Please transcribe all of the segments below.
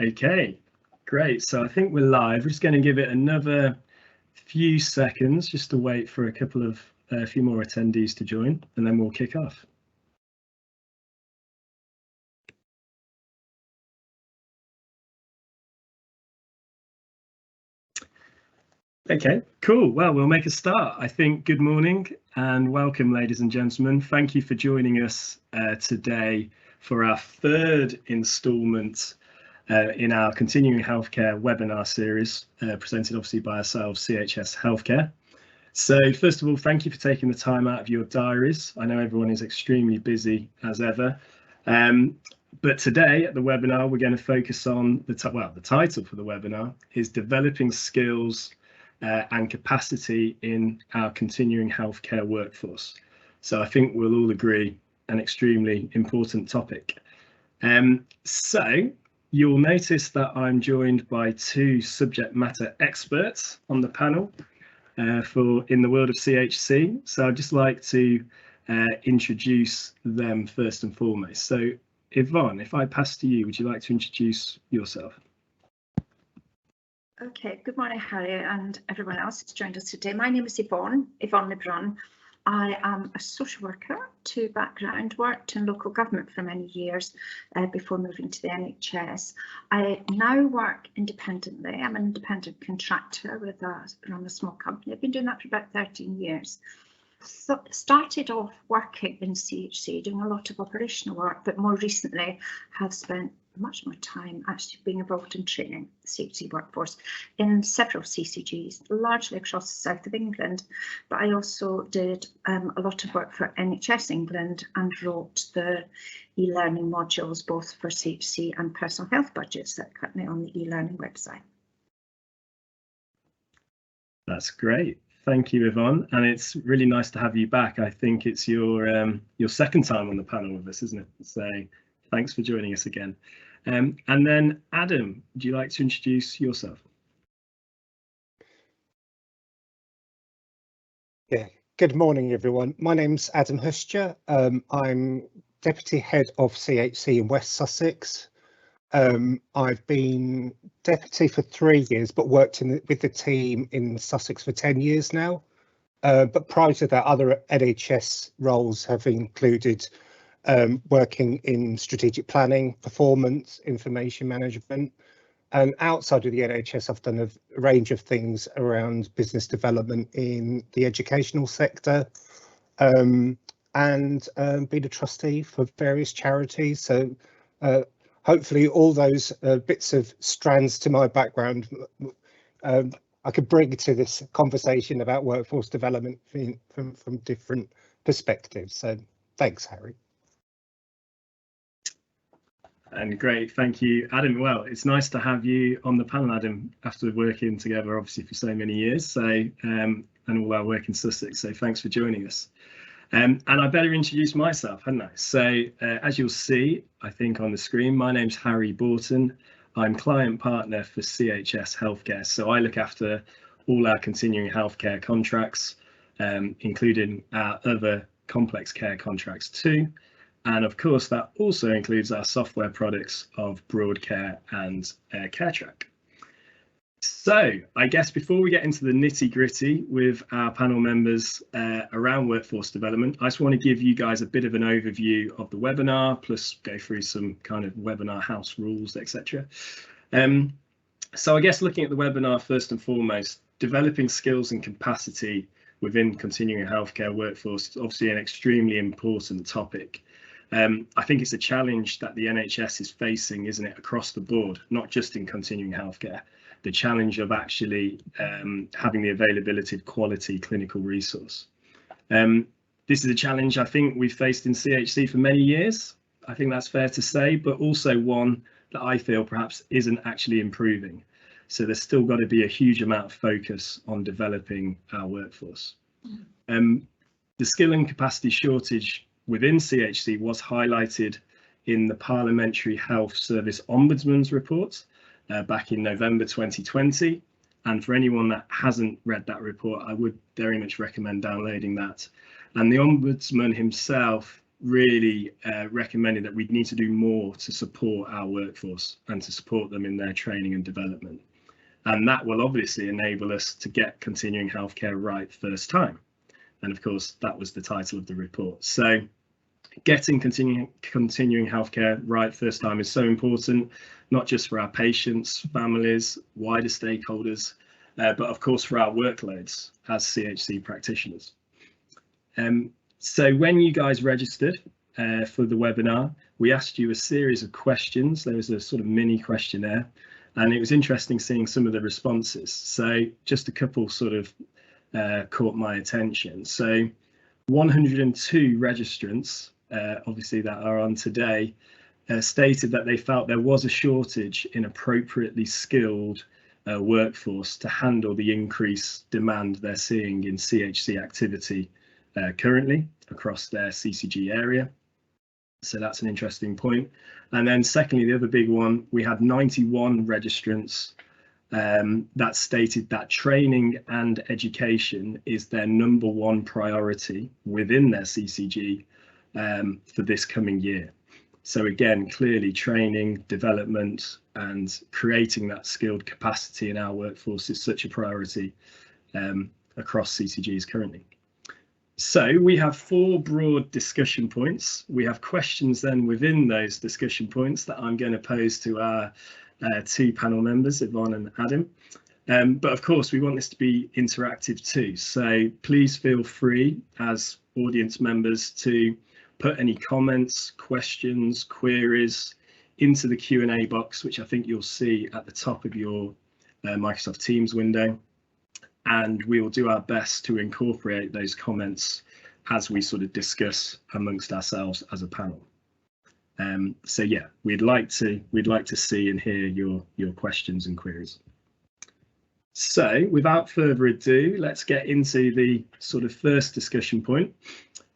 Okay, great. So I think we're live. We're just going to give it another few seconds just to wait for a few more attendees to join, and then we'll kick off. Okay, cool. Well, we'll make a start. I think good morning and welcome, ladies and gentlemen. Thank you for joining us today for our third instalment in our continuing healthcare webinar series, presented obviously by ourselves, CHS Healthcare. So first of all, thank you for taking the time out of your diaries. I know everyone is extremely busy as ever. But today at the webinar, we're going to focus on the title for the webinar is Developing Skills and Capacity in Our Continuing Healthcare Workforce. So I think we'll all agree an extremely important topic. So you'll notice that I'm joined by two subject matter experts on the panel in the world of CHC. So I'd just like to introduce them first and foremost. So Yvonne, if I pass to you, would you like to introduce yourself? Okay, good morning, Harry, and everyone else who's joined us today. My name is Yvonne Lebrun. I am a social worker to background, worked in local government for many years before moving to the NHS. I now work independently. I'm an independent contractor run a small company. I've been doing that for about 13 years. So started off working in CHC, doing a lot of operational work, but more recently have spent much more time actually being involved in training the CHC workforce in several CCGs, largely across the south of England. But I also did a lot of work for NHS England and wrote the e-learning modules both for CHC and personal health budgets that are currently on the e-learning website. That's great. Thank you, Yvonne, and it's really nice to have you back. I think it's your second time on the panel with us, isn't it? So thanks for joining us again. And then Adam, would you like to introduce yourself? Yeah, good morning, everyone. My name's Adam Huscher. I'm Deputy Head of CHC in West Sussex. I've been deputy for 3 years, but worked with the team in Sussex for 10 years now. But prior to that, other NHS roles have included working in strategic planning, performance, information management. And outside of the NHS, I've done a range of things around business development in the educational sector, and been a trustee for various charities. So hopefully all those bits of strands to my background I could bring to this conversation about workforce development from different perspectives. So thanks, Harry. And great, thank you, Adam. Well, it's nice to have you on the panel, Adam, after working together obviously for so many years. So and all our work in Sussex. So thanks for joining us. And I better introduce myself, hadn't I? So as you'll see, I think on the screen, my name's Harry Borton. I'm client partner for CHS Healthcare. So I look after all our continuing healthcare contracts, including our other complex care contracts too. And of course, that also includes our software products of Broadcare and CareTrack. So I guess before we get into the nitty gritty with our panel members around workforce development, I just want to give you guys a bit of an overview of the webinar, plus go through some kind of webinar house rules, etc. So I guess looking at the webinar first and foremost, developing skills and capacity within continuing healthcare workforce is obviously an extremely important topic. I think it's a challenge that the NHS is facing, isn't it, across the board, not just in continuing healthcare. The challenge of actually having the availability of quality clinical resource. This is a challenge I think we've faced in CHC for many years. I think that's fair to say, but also one that I feel perhaps isn't actually improving. So there's still got to be a huge amount of focus on developing our workforce. The skill and capacity shortage within CHC was highlighted in the Parliamentary Health Service Ombudsman's report back in November 2020. And for anyone that hasn't read that report, I would very much recommend downloading that. And the Ombudsman himself really recommending that we need to do more to support our workforce and to support them in their training and development. And that will obviously enable us to get continuing healthcare right first time. And of course, that was the title of the report. So getting continuing healthcare right first time is so important, not just for our patients, families, wider stakeholders, but of course for our workloads as CHC practitioners. So when you guys registered for the webinar, we asked you a series of questions. There was a sort of mini questionnaire, and it was interesting seeing some of the responses. So just a couple sort of caught my attention. So 102 registrants, obviously that are on today, stated that they felt there was a shortage in appropriately skilled workforce to handle the increased demand they're seeing in CHC activity currently across their CCG area. So that's an interesting point. And then secondly, the other big one, we had 91 registrants that stated that training and education is their #1 priority within their CCG for this coming year. So again, clearly training, development and creating that skilled capacity in our workforce is such a priority across CCGs currently. So we have 4 broad discussion points. We have questions then within those discussion points that I'm going to pose to our 2 panel members, Yvonne and Adam. But of course, we want this to be interactive too. So please feel free as audience members to put any comments, questions, queries into the Q&A box, which I think you'll see at the top of your Microsoft Teams window. And we will do our best to incorporate those comments as we sort of discuss amongst ourselves as a panel. So yeah, we'd like to see and hear your questions and queries. So without further ado, let's get into the sort of first discussion point.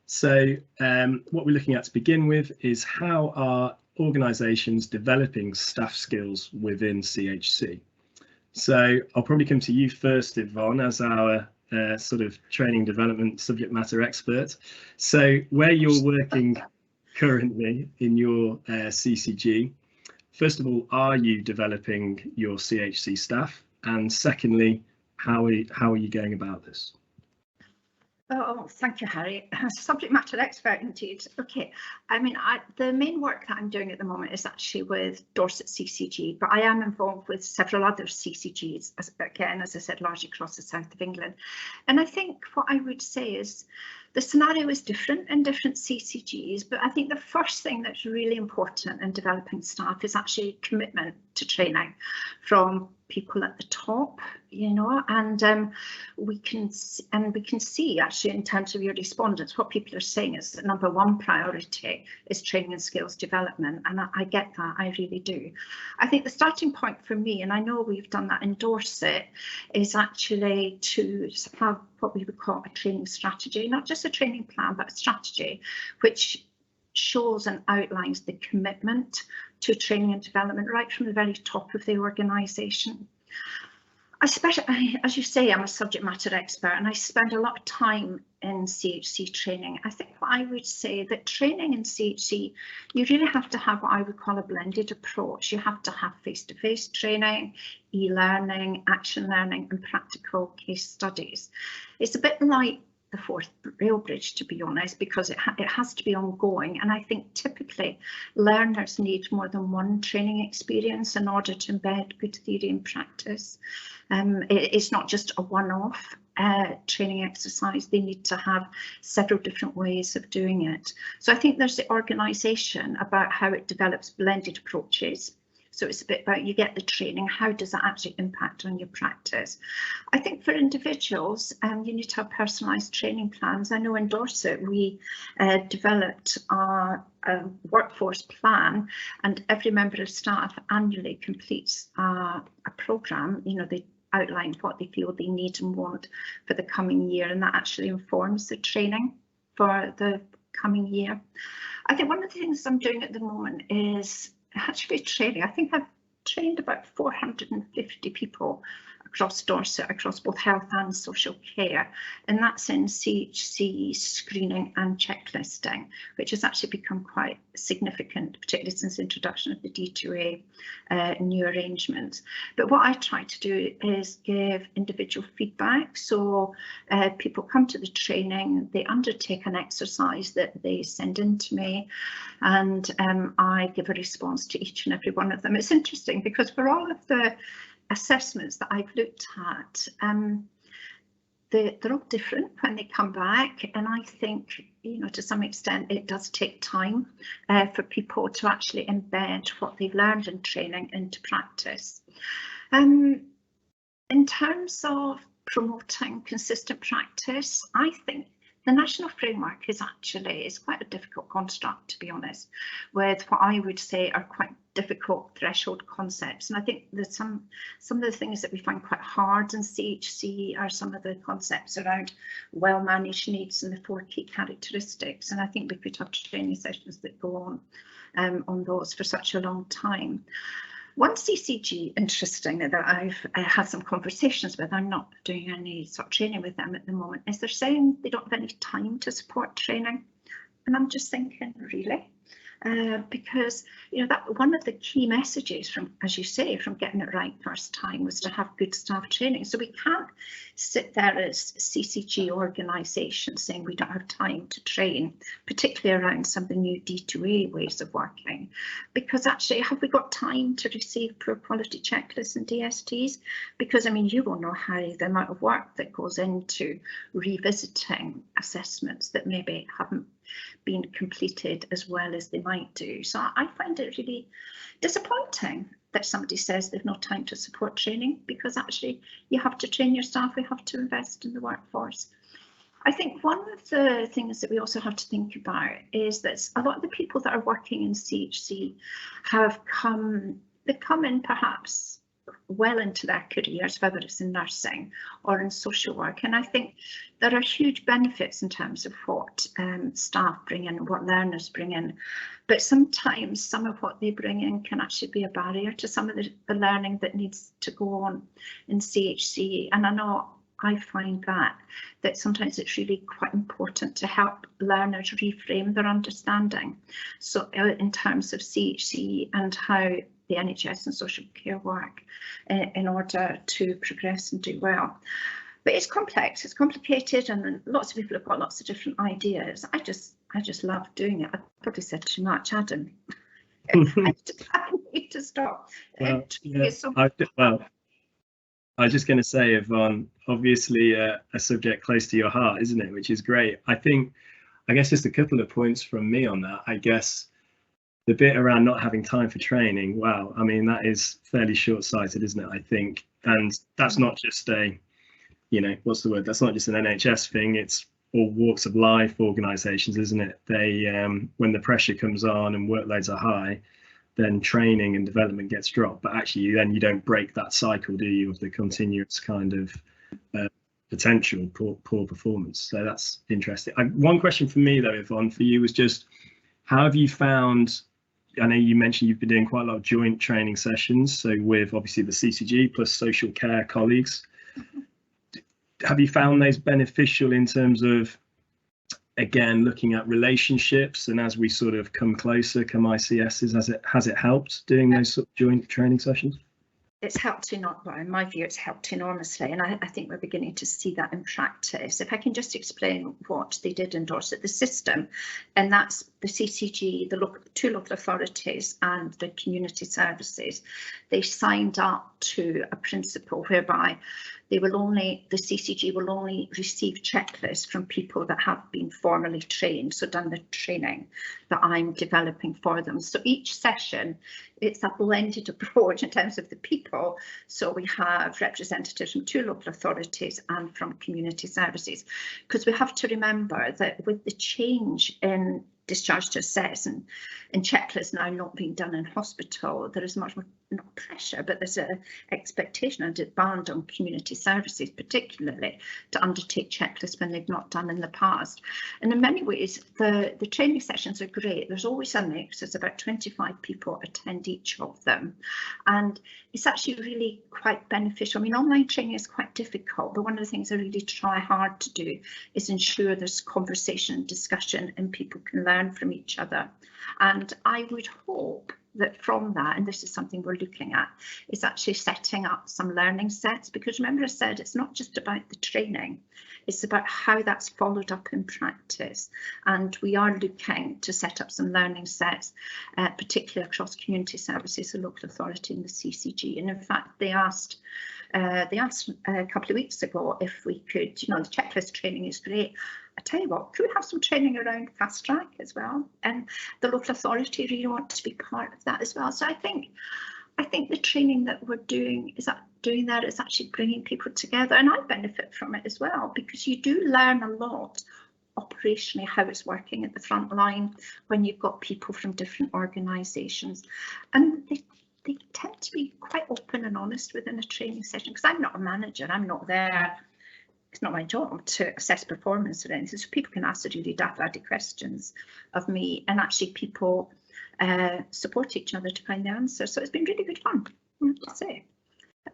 So what we're looking at to begin with is how are organisations developing staff skills within CHC? So I'll probably come to you first, Yvonne, as our sort of training development subject matter expert. So where you're working currently in your CCG, first of all, are you developing your CHC staff? And secondly, how are you going about this? Oh, thank you, Harry. Subject matter expert indeed. Okay, I mean, the main work that I'm doing at the moment is actually with Dorset CCG, but I am involved with several other CCGs, again, as I said, largely across the south of England. And I think what I would say is the scenario is different in different CCGs, but I think the first thing that's really important in developing staff is actually commitment to training from people at the top, you know, and we can see actually in terms of your respondents, what people are saying is that #1 priority is training and skills development, and I get that, I really do. I think the starting point for me, and I know we've done that in Dorset, is actually to have what we would call a training strategy, not just a training plan, but a strategy which shows and outlines the commitment to training and development right from the very top of the organisation. Especially, as you say, I'm a subject matter expert and I spend a lot of time in CHC training. I think what I would say that training in CHC, you really have to have what I would call a blended approach. You have to have face-to-face training, e-learning, action learning and practical case studies. It's a bit like the Forth Rail Bridge, to be honest, because it has to be ongoing, and I think typically learners need more than one training experience in order to embed good theory in practice. It's not just a one-off training exercise. They need to have several different ways of doing it. So I think there's the organisation about how it develops blended approaches. So it's a bit about you get the training, how does that actually impact on your practice? I think for individuals, you need to have personalised training plans. I know in Dorset we developed a workforce plan, and every member of staff annually completes a programme. You know, they outline what they feel they need and want for the coming year, and that actually informs the training for the coming year. I think one of the things I'm doing at the moment is actually training. I think I've trained about 450 people across Dorset, across both health and social care, and that's in CHC screening and checklisting, which has actually become quite significant, particularly since the introduction of the D2A new arrangements. But what I try to do is give individual feedback. So people come to the training, they undertake an exercise that they send in to me, and I give a response to each and every one of them. It's interesting because for all of the assessments that I've looked at, they're all different when they come back, and I think, you know, to some extent it does take time for people to actually embed what they've learned in training into practice. In terms of promoting consistent practice, I think the national framework is quite a difficult construct, to be honest, with what I would say are quite difficult threshold concepts. And I think that some of the things that we find quite hard in CHC are some of the concepts around well-managed needs and the 4 key characteristics. And I think we could have training sessions that go on those for such a long time. One CCG, interesting, that I've had some conversations with, I'm not doing any sort of training with them at the moment, is they're saying they don't have any time to support training. And I'm just thinking, really? Because, you know, that one of the key messages from, as you say, from getting it right first time was to have good staff training. So we can't sit there as CCG organisations saying we don't have time to train, particularly around some of the new D2A ways of working, because actually, have we got time to receive poor quality checklists and DSTs? Because, I mean, you will know, Harry, the amount of work that goes into revisiting assessments that maybe haven't been completed as well as they might do. So I find it really disappointing that somebody says they've no time to support training, because actually you have to train your staff, we have to invest in the workforce. I think one of the things that we also have to think about is that a lot of the people that are working in CHC have come in perhaps well into their careers, whether it's in nursing or in social work. And I think there are huge benefits in terms of what staff bring in, what learners bring in. But sometimes some of what they bring in can actually be a barrier to some of the learning that needs to go on in CHC. And I know I find that sometimes it's really quite important to help learners reframe their understanding. So in terms of CHC and how the NHS and social care work in order to progress and do well. But it's complex, it's complicated, and lots of people have got lots of different ideas. I just love doing it. I probably said too much, Adam. I need to stop. Well, yeah, I was just going to say, Yvonne, obviously a subject close to your heart, isn't it? Which is great. I guess just a couple of points from me on that. I guess the bit around not having time for training, wow, I mean, that is fairly short-sighted, isn't it, I think? And that's not just a, you know, what's the word? That's not just an NHS thing, it's all walks of life organisations, isn't it? They, when the pressure comes on and workloads are high, then training and development gets dropped. But actually, then you don't break that cycle, do you, of the continuous kind of potential poor performance. So that's interesting. One question for me, though, Yvonne, for you was just, how have you found, I know you mentioned you've been doing quite a lot of joint training sessions, so with obviously the CCG plus social care colleagues. Have you found those beneficial in terms of, again, looking at relationships, and as we sort of come closer, come ICSs, has it helped doing those sort of joint training sessions? It's helped in my view, it's helped enormously, and I think we're beginning to see that in practice. If I can just explain what they did in Dorset, the system, and that's the CCG, the two local authorities and the community services, they signed up to a principle whereby the CCG will only receive checklists from people that have been formally trained, so done the training that I'm developing for them. So each session, it's a blended approach in terms of the people. So we have representatives from 2 local authorities and from community services, because we have to remember that with the change in discharge to assess and checklists now not being done in hospital, there is much more not pressure, but there's an expectation and demand on community services, particularly, to undertake checklists when they've not done in the past. And in many ways, the training sessions are great. There's always a mix. There's about 25 people attend each of them. And it's actually really quite beneficial. I mean, online training is quite difficult, but one of the things I really try hard to do is ensure there's conversation and discussion and people can learn from each other. And I would hope that from that, and this is something we're looking at, is actually setting up some learning sets, because remember I said it's not just about the training, it's about how that's followed up in practice. And we are looking to set up some learning sets, particularly across community services, the local authority and the CCG. And in fact, they asked a couple of weeks ago if we could, you know, the checklist training is great. I tell you what, could we have some training around fast track as well? And the local authority really want to be part of that as well. So I think the training that we're doing is actually bringing people together, and I benefit from it as well, because you do learn a lot operationally how it's working at the front line when you've got people from different organisations, and they tend to be quite open and honest within a training session, because I'm not a manager, I'm not there. It's not my job to assess performance or anything, so people can ask the really daft questions of me, and actually people support each other to find the answer. So it's been really good fun, I have to say.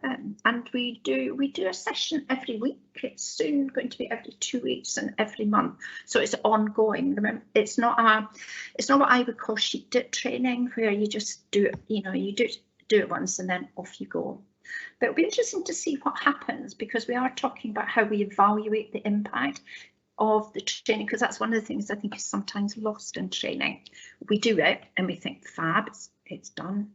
And we do a session every week. It's soon going to be every 2 weeks and every month, so it's ongoing. Remember, it's not what I would call sheep dip training, where you just do it, you know, you do it once and then off you go. But it'll be interesting to see what happens, because we are talking about how we evaluate the impact of the training, because that's one of the things I think is sometimes lost in training. We do it and we think fab, it's done,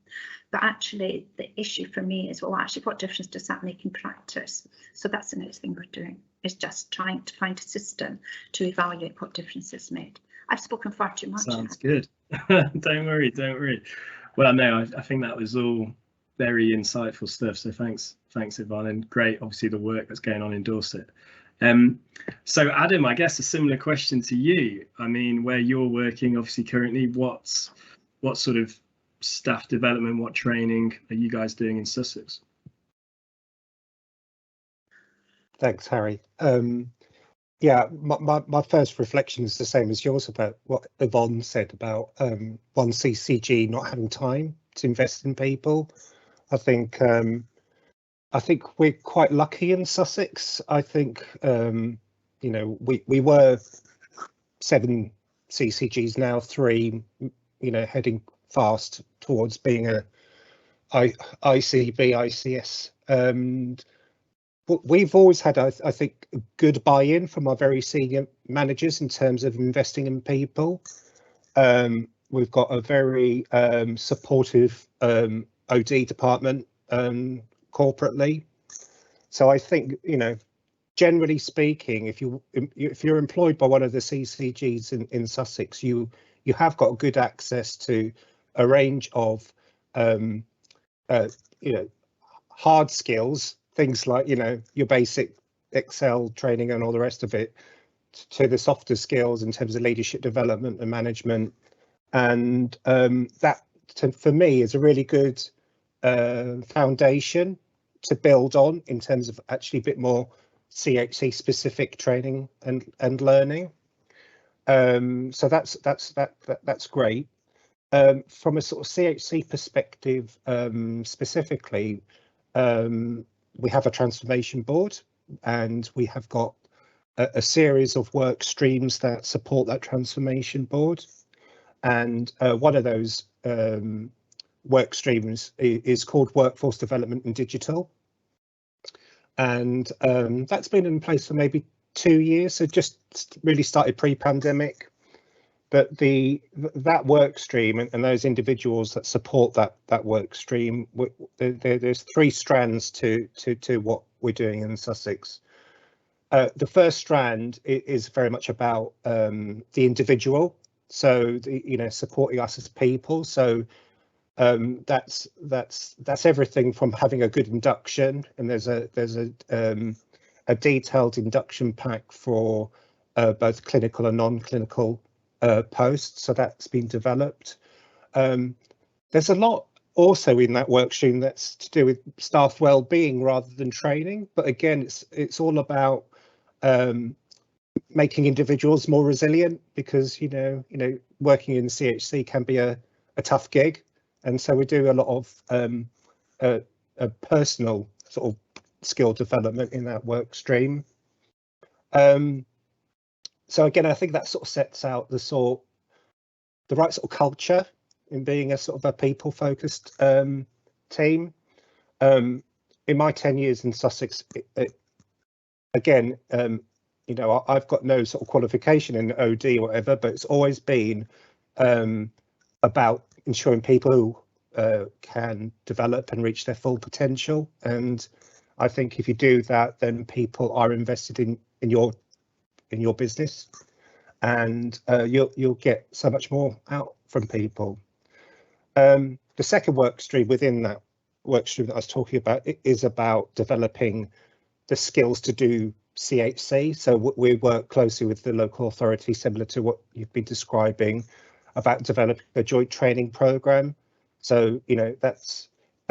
but actually the issue for me is, well, actually what difference does that make in practice? So that's the next thing we're doing, is just trying to find a system to evaluate what difference it's made. I've spoken far too much. Sounds good. Don't worry. Well, no, I think that was all very insightful stuff, so thanks Yvonne, and great obviously the work that's going on in Dorset. So Adam, I guess a similar question to you. I mean, where you're working obviously currently, what sort of staff development, what training are you guys doing in Sussex? Thanks, Harry. Yeah, my first reflection is the same as yours about what Yvonne said about one CCG not having time to invest in people. I think we're quite lucky in Sussex. I think you know, we were 7 CCGs, now 3, you know, heading fast towards being a ICB, ICS. We've always had, I think, good buy-in from our very senior managers in terms of investing in people. We've got a very supportive OD department corporately. So I think, you know, generally speaking, if you're employed by one of the CCGs in Sussex, you have got good access to a range of you know, hard skills, things like, you know, your basic Excel training and all the rest of it, to the softer skills in terms of leadership development and management. And that, for me, is a really good foundation to build on in terms of actually a bit more CHC specific training and learning. So that's great. From a sort of CHC perspective, specifically, we have a transformation board, and we have got a series of work streams that support that transformation board. And one of those work streams is called Workforce Development and Digital. And that's been in place for maybe 2 years, so just really started pre-pandemic. But that work stream and those individuals that support that work stream, there's 3 strands to what we're doing in Sussex. The first strand is very much about the individual, so you know, supporting us as people. So that's everything from having a good induction, and there's a detailed induction pack for both clinical and non-clinical posts, so that's been developed. There's a lot also in that work stream that's to do with staff well-being rather than training. But again, it's all about making individuals more resilient, because you know working in CHC can be a tough gig, and so we do a lot of a personal sort of skill development in that work stream. So again, I think that sort of sets out the right sort of culture in being a sort of a people-focused team. In my 10 years in Sussex, again, you know, I've got no sort of qualification in OD or whatever, but it's always been about ensuring people who can develop and reach their full potential. And I think if you do that, then people are invested in your business, and you'll get so much more out from people. The second work stream within that work stream that I was talking about is about developing the skills to do CHC. So we work closely with the local authority, similar to what you've been describing, about developing a joint training program. So you know that's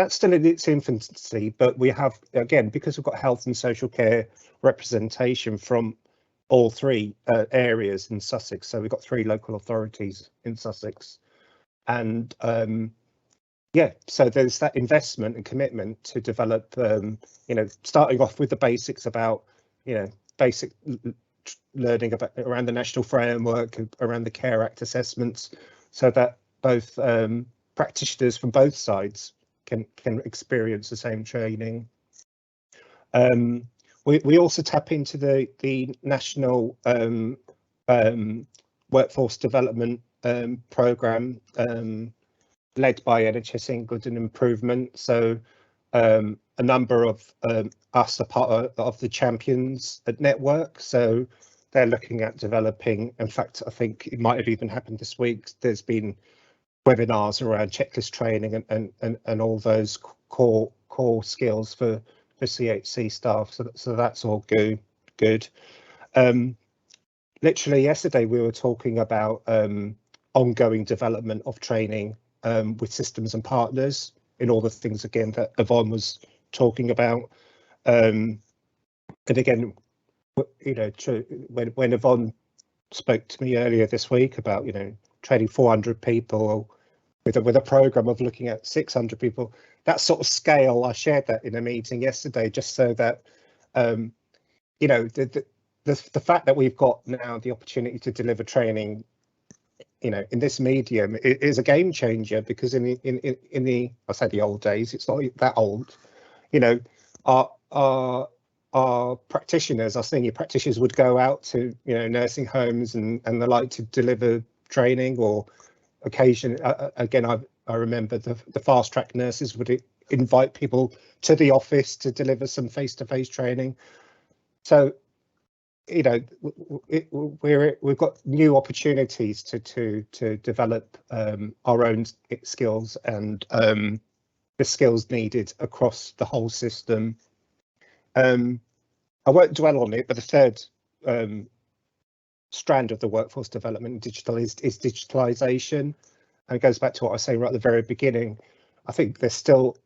still in its infancy, but we have, again, because we've got health and social care representation from all three areas in Sussex. So we've got 3 local authorities in Sussex, and yeah, so there's that investment and commitment to develop, you know, starting off with the basics about, you know, basic learning about around the national framework, around the Care Act assessments, so that both practitioners from both sides can experience the same training. We also tap into the national workforce development programme led by NHS England and Improvement. So a number of us are part of the Champions Network. So they're looking at developing, in fact, I think it might have even happened this week, there's been webinars around checklist training and all those core skills for CHC staff. So that's all good. Literally yesterday we were talking about ongoing development of training with systems and partners in all the things, again, that Yvonne was talking about. And again, you know, when Yvonne spoke to me earlier this week about, you know, training 400 people with a program of looking at 600 people, that sort of scale, I shared that in a meeting yesterday, just so that you know, the fact that we've got now the opportunity to deliver training, you know, in this medium is a game changer, because in the I say the old days, it's not that old, you know, our practitioners, our senior practitioners, would go out to, you know, nursing homes and the like to deliver training, or occasion again, I remember the fast track nurses would invite people to the office to deliver some face-to-face training. So, you know, we've got new opportunities to develop our own skills and the skills needed across the whole system. I won't dwell on it, but the third strand of the workforce development and digital is digitalisation, and it goes back to what I was saying right at the very beginning. I think there's still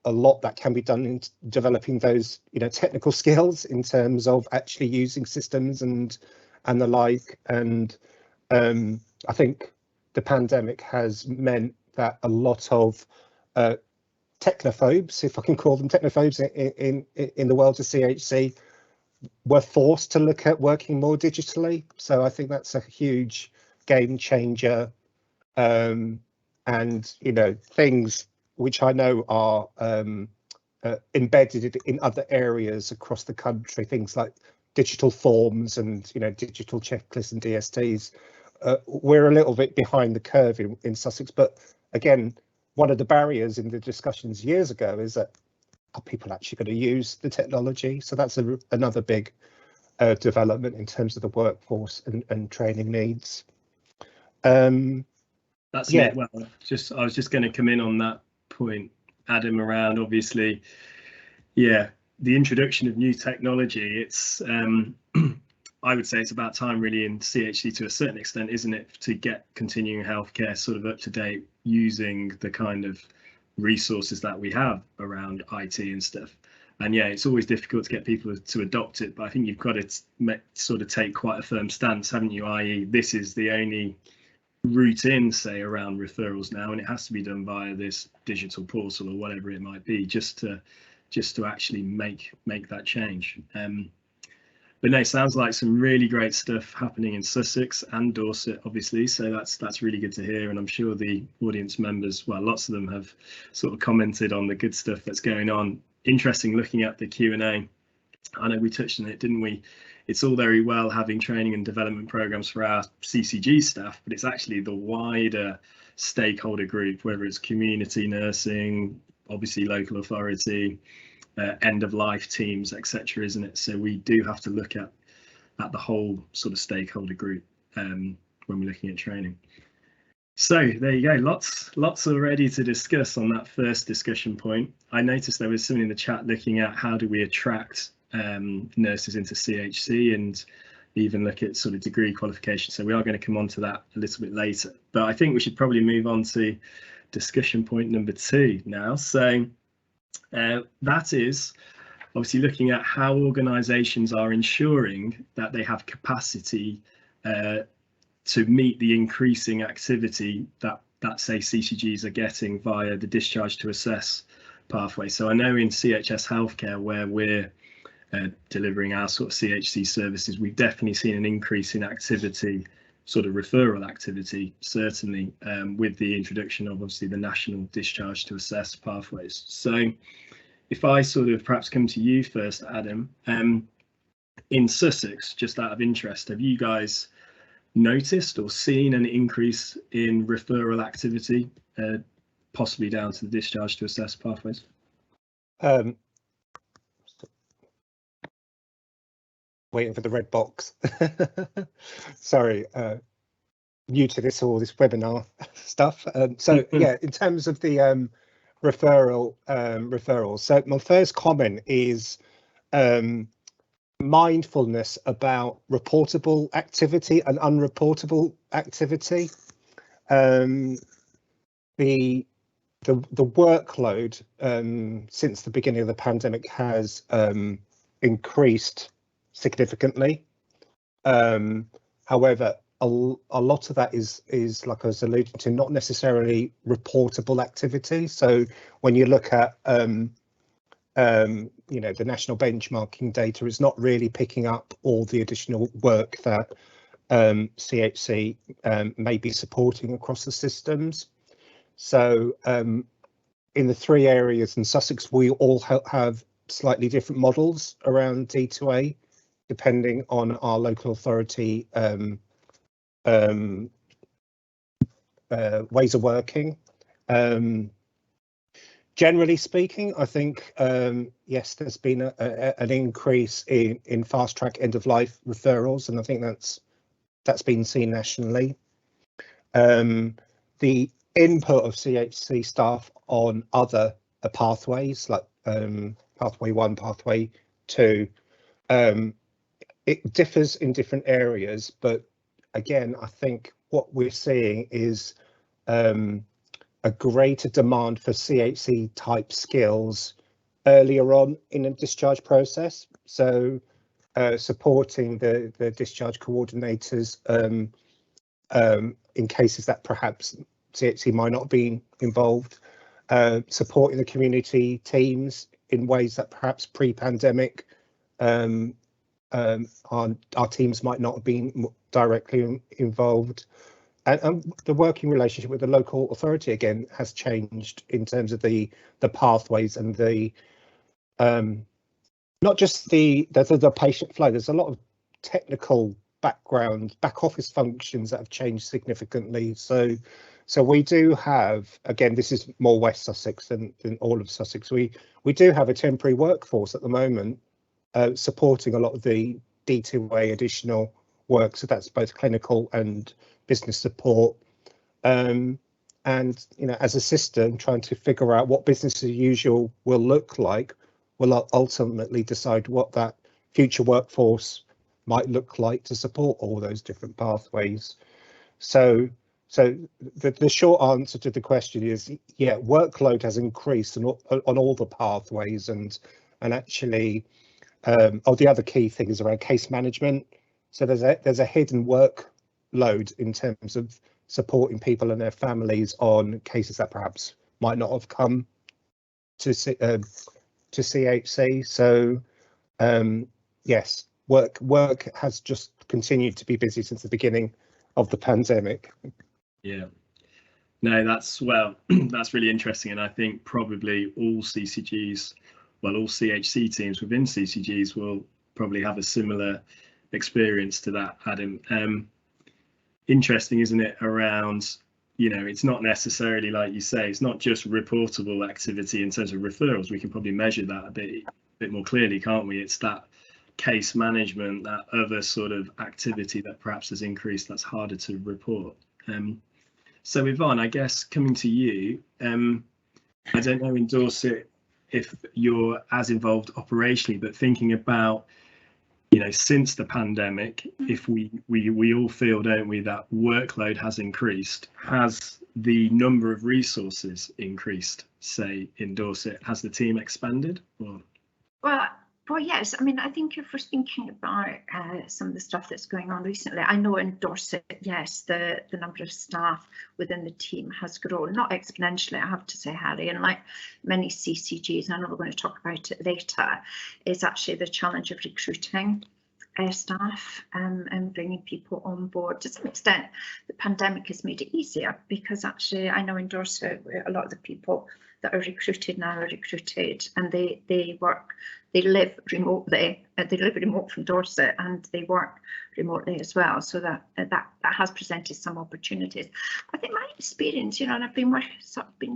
a lot that can be done in developing those, you know, technical skills in terms of actually using systems and the like. And I think the pandemic has meant that a lot of technophobes, if I can call them technophobes, in the world of CHC were forced to look at working more digitally. So I think that's a huge game changer. And, you know, things which I know are embedded in other areas across the country, things like digital forms and, you know, digital checklists and DSTs. We're a little bit behind the curve in Sussex, but again, one of the barriers in the discussions years ago is that, are people actually going to use the technology? So that's another big development in terms of the workforce and training needs. That's yeah. it. Well, I was just going to come in on that point, Adam, around obviously, yeah, the introduction of new technology. It's I would say it's about time really in CHC to a certain extent, isn't it, to get continuing healthcare sort of up to date, using the kind of resources that we have around IT and stuff. And yeah, it's always difficult to get people to adopt it, but I think you've got to sort of take quite a firm stance, haven't you? I.e., this is the only route in, say, around referrals now, and it has to be done via this digital portal or whatever it might be, just to actually make that change. But no, sounds like some really great stuff happening in Sussex and Dorset, obviously. So that's really good to hear. And I'm sure the audience members, well, lots of them have sort of commented on the good stuff that's going on. Interesting looking at the Q&A. I know we touched on it, didn't we? It's all very well having training and development programs for our CCG staff, but it's actually the wider stakeholder group, whether it's community nursing, obviously local authority, end of life teams, etc., isn't it? So we do have to look at the whole sort of stakeholder group when we're looking at training. So there you go, lots already to discuss on that first discussion point. I noticed there was someone in the chat looking at how do we attract nurses into CHC and even look at sort of degree qualification. So we are going to come on to that a little bit later, but I think we should probably move on to discussion point number 2 now. So that is obviously looking at how organisations are ensuring that they have capacity to meet the increasing activity that say CCGs are getting via the discharge to assess pathway. So I know in CHS healthcare, where we're delivering our sort of CHC services, we've definitely seen an increase in activity, sort of referral activity, certainly with the introduction of obviously the national discharge to assess pathways. So if I sort of perhaps come to you first, Adam, in Sussex, just out of interest, have you guys noticed or seen an increase in referral activity, possibly down to the discharge to assess pathways? Waiting for the red box. Sorry, new to this webinar stuff. So yeah, in terms of the referrals, so my first comment is mindfulness about reportable activity and unreportable activity. The workload since the beginning of the pandemic has increased significantly. However, a lot of that is, like I was alluding to, not necessarily reportable activity. So when you look at you know, the national benchmarking data is not really picking up all the additional work that CHC may be supporting across the systems. So in the 3 areas in Sussex, we all have slightly different models around D2A, depending on our local authority ways of working. Generally speaking, I think, yes, there's been an increase in fast track end of life referrals, and I think that's been seen nationally. The input of CHC staff on other pathways, like pathway 1, pathway 2, it differs in different areas, but again, I think what we're seeing is a greater demand for CHC type skills earlier on in a discharge process. So supporting the discharge coordinators in cases that perhaps CHC might not be involved, supporting the community teams in ways that perhaps pre-pandemic our teams might not have been directly involved. And the working relationship with the local authority again has changed in terms of the pathways and the not just the patient flow. There's a lot of technical background, back office functions that have changed significantly. So we do have, again, this is more West Sussex than all of Sussex. We do have a temporary workforce at the moment supporting a lot of the D2A additional work. So that's both clinical and business support. And, you know, as a system, trying to figure out what business as usual will look like will ultimately decide what that future workforce might look like to support all those different pathways. So So the short answer to the question is, yeah, workload has increased on all the pathways, and actually, the other key thing is around case management. So there's a hidden workload in terms of supporting people and their families on cases that perhaps might not have come to CHC. So yes, work has just continued to be busy since the beginning of the pandemic. Yeah, no, that's that's really interesting, and I think probably all CCGs, well, all CHC teams within CCGs will probably have a similar experience to that, Adam. Interesting, isn't it, around, you know, it's not necessarily, like you say, it's not just reportable activity in terms of referrals. We can probably measure that a bit more clearly, can't we? It's that case management, that other sort of activity that perhaps has increased, that's harder to report. So Yvonne, I guess coming to you, I don't know in Dorset if you're as involved operationally, but thinking about, you know, since the pandemic, if we all feel, don't we, that workload has increased. Has the number of resources increased, say, in Dorset? Has the team expanded? Or? Well, yes. I mean, I think if we're thinking about some of the stuff that's going on recently, I know in Dorset, yes, the number of staff within the team has grown, not exponentially, I have to say, Harry, and like many CCGs, and I know we're going to talk about it later, is actually the challenge of recruiting staff and bringing people on board. To some extent, the pandemic has made it easier, because actually I know in Dorset, a lot of the people that are recruited now are recruited, and they live remotely. They live remote from Dorset, and they work remotely as well. So that has presented some opportunities. I think my experience, you know, and I've been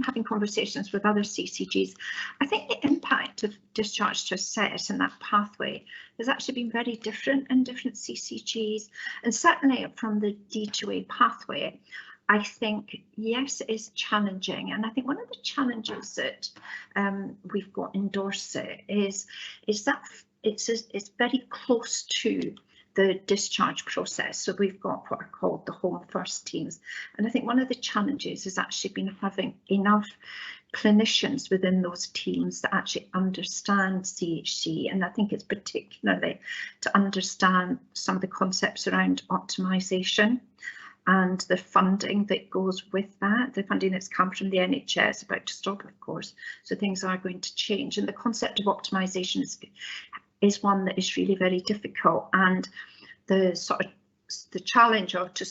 having conversations with other CCGs. I think the impact of discharge to assess and that pathway has actually been very different in different CCGs, and certainly from the D2A pathway. I think, yes, it is challenging, and I think one of the challenges that we've got in Dorset is that it's very close to the discharge process. So we've got what are called the Home First teams, and I think one of the challenges has actually been having enough clinicians within those teams that actually understand CHC, and I think it's particularly to understand some of the concepts around optimisation and the funding that goes with that. The funding that's come from the NHS, about to stop, of course, so things are going to change, and the concept of optimisation is one that is really very difficult, and the sort of the challenge of to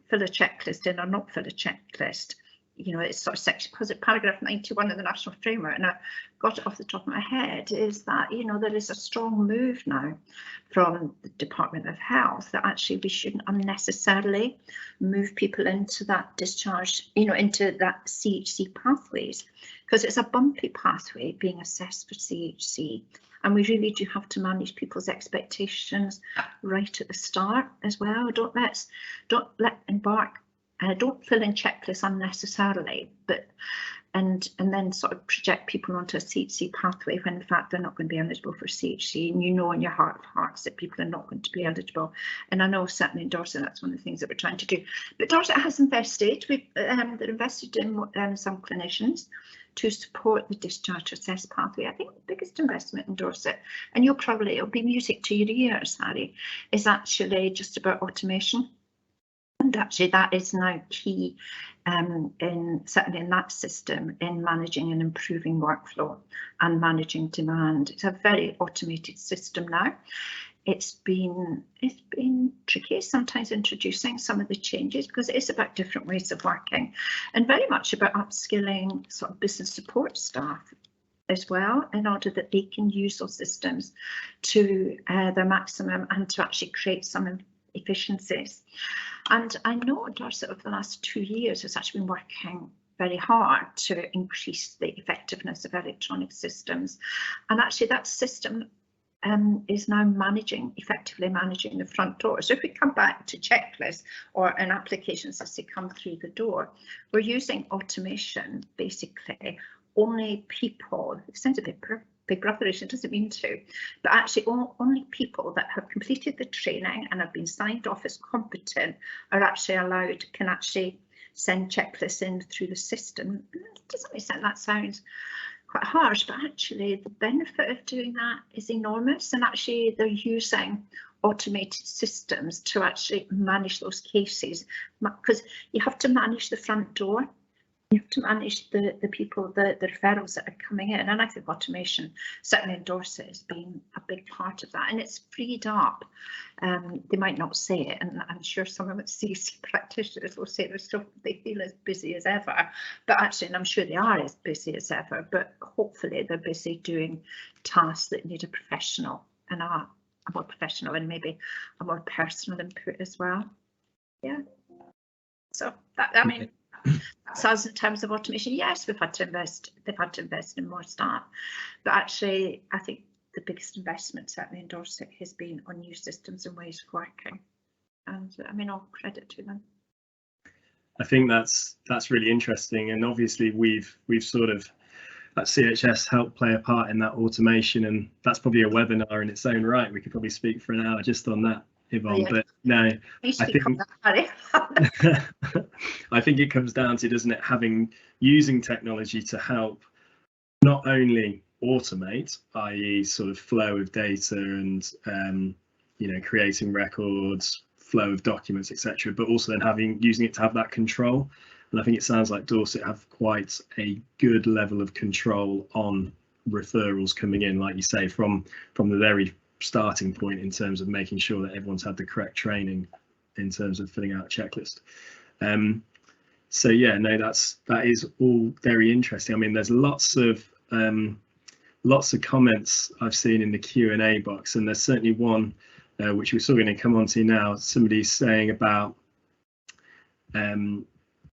fill a checklist in or not fill a checklist, you know, it's sort of section, because it's paragraph 91 of the National Framework, and I got it off the top of my head, is that, you know, there is a strong move now from the Department of Health that actually we shouldn't unnecessarily move people into that discharge, you know, into that CHC pathways, because it's a bumpy pathway being assessed for CHC, and we really do have to manage people's expectations right at the start as well. Don't fill in checklists unnecessarily, but and then sort of project people onto a CHC pathway when in fact they're not going to be eligible for CHC, and you know in your heart of hearts that people are not going to be eligible. And I know certainly in Dorset that's one of the things that we're trying to do. But Dorset has invested. They're invested in some clinicians to support the discharge assess pathway. I think the biggest investment in Dorset, and it'll be music to your ears, Harry, is actually just about automation. And actually that is now key certainly in that system, in managing and improving workflow and managing demand. It's a very automated system now. It's been tricky sometimes introducing some of the changes, because it is about different ways of working, and very much about upskilling sort of business support staff as well, in order that they can use those systems to their maximum and to actually create some efficiencies. And I know Dorset over the last 2 years has actually been working very hard to increase the effectiveness of electronic systems, and actually that system is now effectively managing the front door. So if we come back to checklists or in applications as they come through the door, we're using automation basically. Only people, it sounds a bit Big Brotherish, it doesn't mean to, but actually only people that have completed the training and have been signed off as competent are actually allowed, can actually send checklists in through the system. To some extent that sounds quite harsh, but actually the benefit of doing that is enormous, and actually they're using automated systems to actually manage those cases, because you have to manage the front door. You have to manage the people, the referrals that are coming in, and I think automation, certainly in Dorset, has been a big part of that, and it's freed up. They might not say it, and I'm sure some of the CHC practitioners will say they feel as busy as ever, but actually, and I'm sure they are as busy as ever, but hopefully they're busy doing tasks that need a professional and a more professional and maybe a more personal input as well. Yeah. So that, I mean, that's us in terms of automation. Yes, they've had to invest in more staff, but actually I think the biggest investment certainly in Dorset has been on new systems and ways of working, and I mean, all credit to them. I think that's really interesting, and obviously we've sort of at CHS helped play a part in that automation, and that's probably a webinar in its own right. We could probably speak for an hour just on that, Yvonne. But no, I think it comes down to, doesn't it, using technology to help not only automate, i.e. sort of flow of data and creating records, flow of documents, etc., but also then using it to have that control. And I think it sounds like Dorset have quite a good level of control on referrals coming in, like you say, from the very starting point, in terms of making sure that everyone's had the correct training in terms of filling out a checklist. So yeah, no, that is all very interesting. I mean, there's lots of comments I've seen in the Q&A box, and there's certainly one which we're still going to come on to now. Somebody's saying about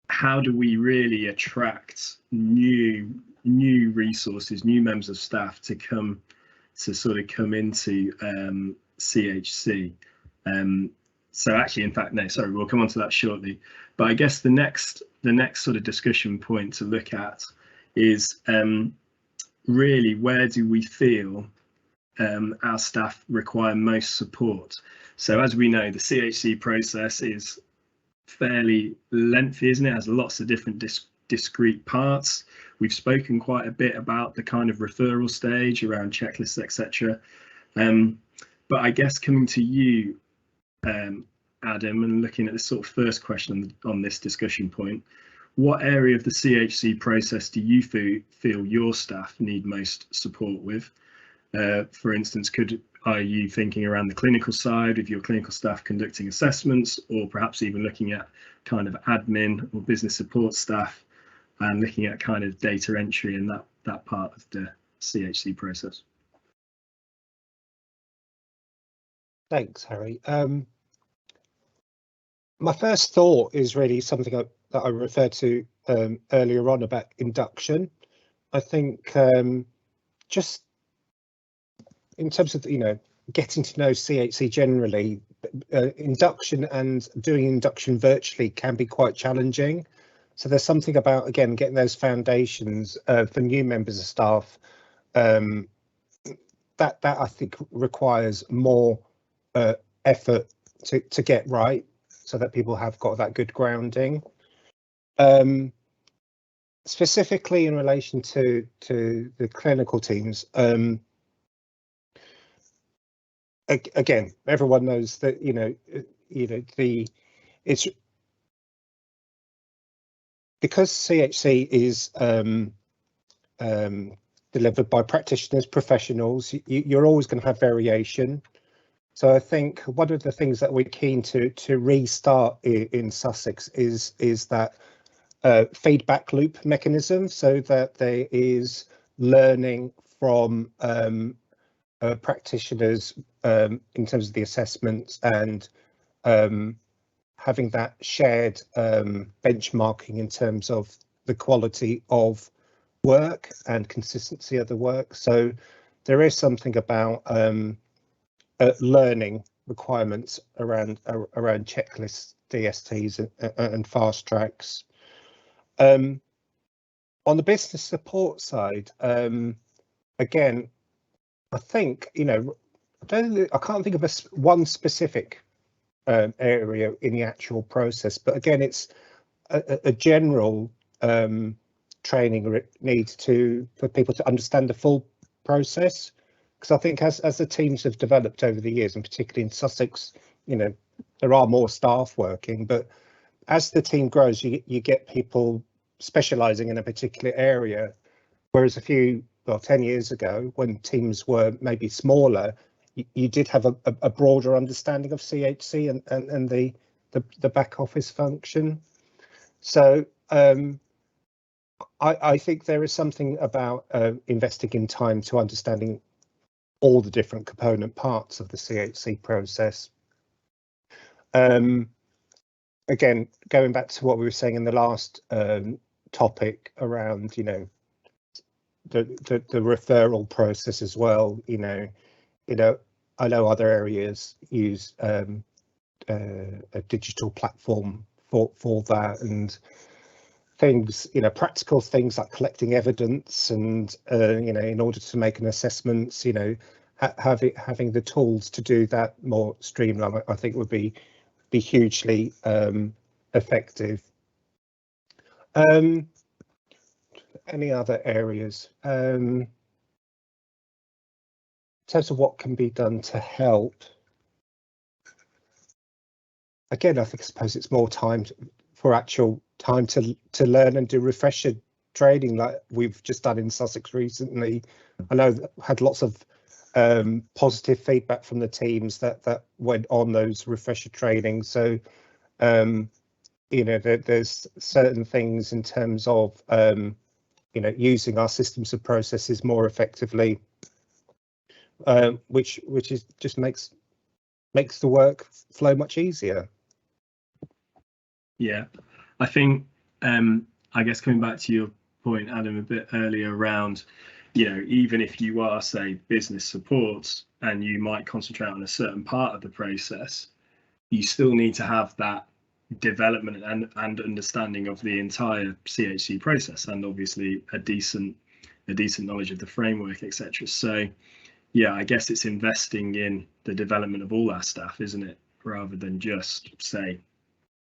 how do we really attract new resources, new members of staff to come into CHC. So actually, in fact, no, sorry, we'll come on to that shortly. But I guess the next sort of discussion point to look at is really, where do we feel our staff require most support? So as we know, the CHC process is fairly lengthy, isn't it? It has lots of different discrete parts. We've spoken quite a bit about the kind of referral stage around checklists, etc. But I guess coming to you, Adam, and looking at the sort of first question on this discussion point, what area of the CHC process do you feel your staff need most support with? For instance, are you thinking around the clinical side of your clinical staff conducting assessments, or perhaps even looking at kind of admin or business support staff and looking at kind of data entry and that part of the CHC process? Thanks, Harry. My first thought is really something that I referred to earlier on about induction. I think just in terms of, getting to know CHC generally, induction and doing induction virtually can be quite challenging. So there's something about, again, getting those foundations for new members of staff that I think requires more effort to get right, so that people have got that good grounding. Specifically in relation to the clinical teams, again, everyone knows that it's because CHC is delivered by practitioners, professionals. You're always going to have variation. So I think one of the things that we're keen to restart in Sussex is that feedback loop mechanism, so that there is learning from practitioners in terms of the assessments, and having that shared benchmarking in terms of the quality of work and consistency of the work. So there is something about learning requirements around checklists, DSTs and fast tracks. On the business support side, again, I think, you know, I can't think of one specific area in the actual process, but again, it's a general training needs for people to understand the full process, because I think as the teams have developed over the years, and particularly in Sussex, you know, there are more staff working, but as the team grows, you get people specialising in a particular area, whereas 10 years ago, when teams were maybe smaller, you did have a broader understanding of CHC and the back office function. So I think there is something about investing in time to understanding all the different component parts of the CHC process. Again, going back to what we were saying in the last topic around, you know, the referral process as well. You know, I know other areas use a digital platform for that, and things, you know, practical things like collecting evidence and you know, in order to make an assessment, you know, having the tools to do that more streamlined, I think would be hugely effective. Any other areas in terms of what can be done to help? Again, I suppose it's more time for actual time to learn and do refresher training, like we've just done in Sussex recently. I know had lots of positive feedback from the teams that went on those refresher trainings. So you know, there's certain things in terms of you know, using our systems and processes more effectively, which is just makes the work flow much easier. Yeah, I think I guess coming back to your point, Adam, a bit earlier around, you know, even if you are, say, business support and you might concentrate on a certain part of the process, you still need to have that development and understanding of the entire CHC process, and obviously a decent knowledge of the framework, etc. So yeah, I guess it's investing in the development of all our staff, isn't it, rather than just, say,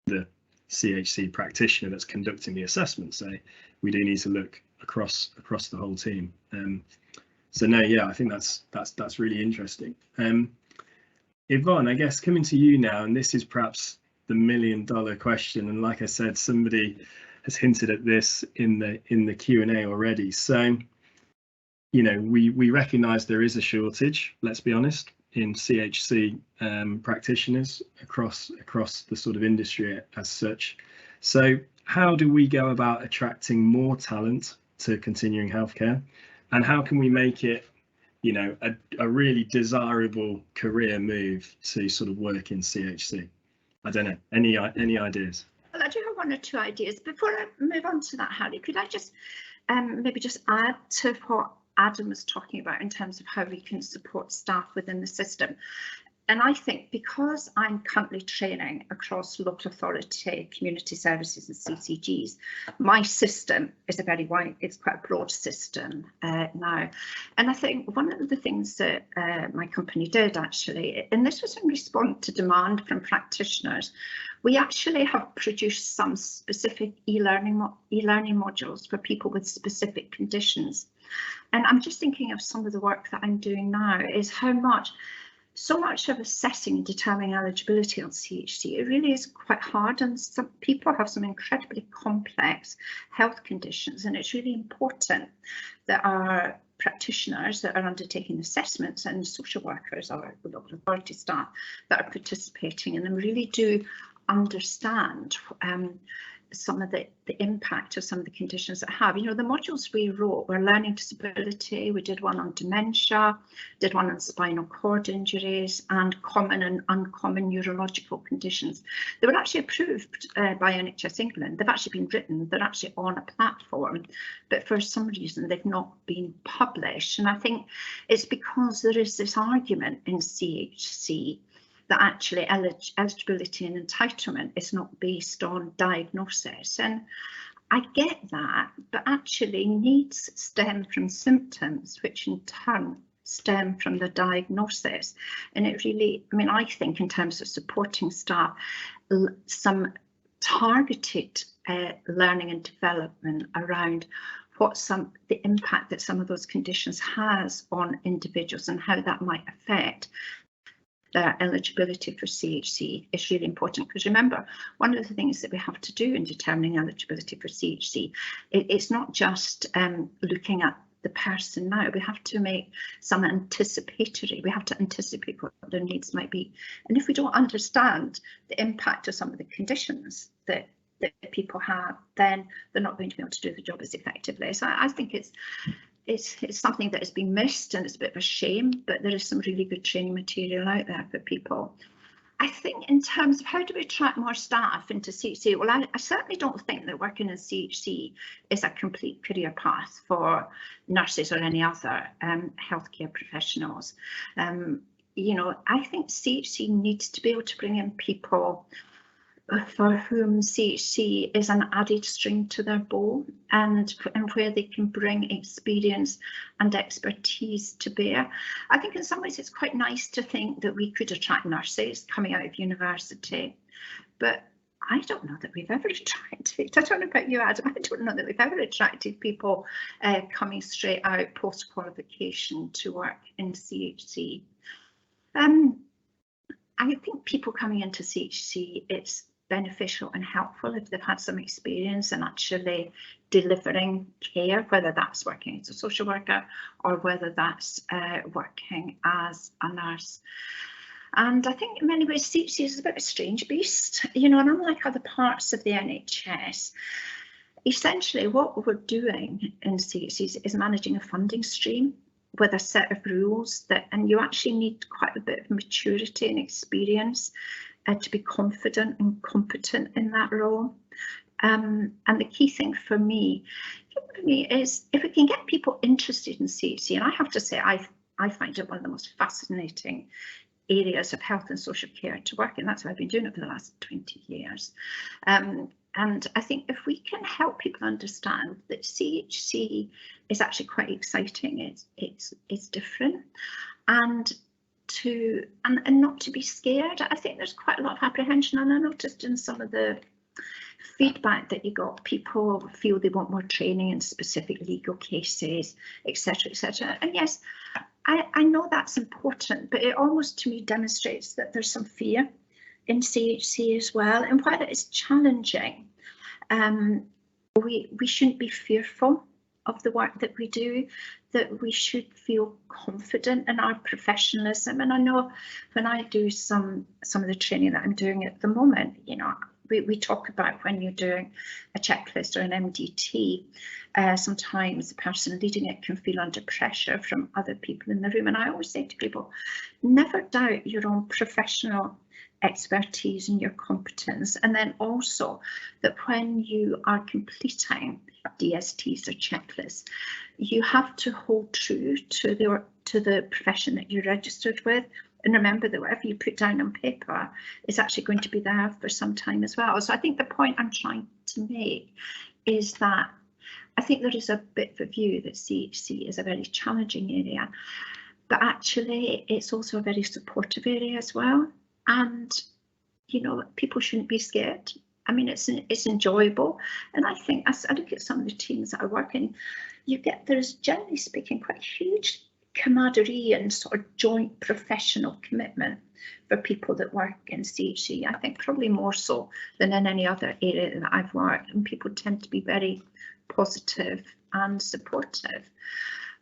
the CHC practitioner that's conducting the assessment. So we do need to look across the whole team. So no, yeah, I think that's really interesting. Yvonne, I guess coming to you now, and this is perhaps the $1 million question, and like I said, somebody has hinted at this in the Q&A already. So, you know, we recognise there is a shortage, let's be honest, in CHC practitioners across the sort of industry as such. So how do we go about attracting more talent to continuing healthcare, and how can we make it, you know, a really desirable career move to sort of work in CHC? I don't know, any ideas? Well, I do have one or two ideas. Before I move on to that, Harry, could I just maybe just add to what Adam was talking about in terms of how we can support staff within the system? And I think because I'm currently training across local authority, community services and CCGs, my system is it's quite a broad system now. And I think one of the things that my company did actually, and this was in response to demand from practitioners, we actually have produced some specific e-learning modules for people with specific conditions. And I'm just thinking of some of the work that I'm doing now is so much of assessing and determining eligibility on CHC, it really is quite hard, and some people have some incredibly complex health conditions, and it's really important that our practitioners that are undertaking assessments and social workers or local authority staff that are participating in them really do understand some of the impact of some of the conditions that have. You know, the modules we wrote were learning disability, we did one on dementia, did one on spinal cord injuries, and common and uncommon neurological conditions. They were actually approved by NHS England. They've actually been written, they're actually on a platform, but for some reason they've not been published. And I think it's because there is this argument in CHC that actually eligibility and entitlement is not based on diagnosis. And I get that, but actually needs stem from symptoms, which in turn stem from the diagnosis. And it really, I mean, I think in terms of supporting staff, some targeted learning and development around the impact that some of those conditions has on individuals and how that might affect their eligibility for CHC is really important, because remember, one of the things that we have to do in determining eligibility for CHC, it's not just looking at the person now. We have to make some anticipatory, we have to anticipate what their needs might be. And if we don't understand the impact of some of the conditions that people have, then they're not going to be able to do the job as effectively. So I think it's something that has been missed, and it's a bit of a shame, but there is some really good training material out there for people. I think in terms of how do we attract more staff into CHC, well, I certainly don't think that working in CHC is a complete career path for nurses or any other healthcare professionals. You know, I think CHC needs to be able to bring in people for whom CHC is an added string to their bow, and where they can bring experience and expertise to bear. I think in some ways it's quite nice to think that we could attract nurses coming out of university, but I don't know that we've ever attracted, I don't know about you, Adam, I don't know that we've ever attracted people coming straight out post-qualification to work in CHC. I think people coming into CHC, it's beneficial and helpful if they've had some experience in actually delivering care, whether that's working as a social worker or whether that's working as a nurse. And I think in many ways CHC is a bit of a strange beast, you know, and unlike other parts of the NHS, essentially what we're doing in CHC is managing a funding stream with a set of rules and you actually need quite a bit of maturity and experience to be confident and competent in that role. And the key thing for me is if we can get people interested in CHC, and I have to say I find it one of the most fascinating areas of health and social care to work in. That's why I've been doing it for the last 20 years. And I think if we can help people understand that CHC is actually quite exciting, it's different, and not to be scared. I think there's quite a lot of apprehension, and I noticed in some of the feedback that you got, people feel they want more training in specific legal cases, etc., etc. And yes, I know that's important, but it almost to me demonstrates that there's some fear in CHC as well. And while it is challenging, we shouldn't be fearful of the work that we do, that we should feel confident in our professionalism. And I know when I do some of the training that I'm doing at the moment, you know, we talk about when you're doing a checklist or an MDT, sometimes the person leading it can feel under pressure from other people in the room. And I always say to people, never doubt your own professional expertise and your competence. And then also that when you are completing DSTs or checklists, you have to hold true to the profession that you're registered with. And remember that whatever you put down on paper is actually going to be there for some time as well. So I think the point I'm trying to make is that I think there is a bit of a view that CHC is a very challenging area, but actually it's also a very supportive area as well. And, you know, people shouldn't be scared. I mean, it's enjoyable. And I think as I look at some of the teams that I work in, there's generally speaking quite huge camaraderie and sort of joint professional commitment for people that work in CHC. I think probably more so than in any other area that I've worked, and people tend to be very positive and supportive.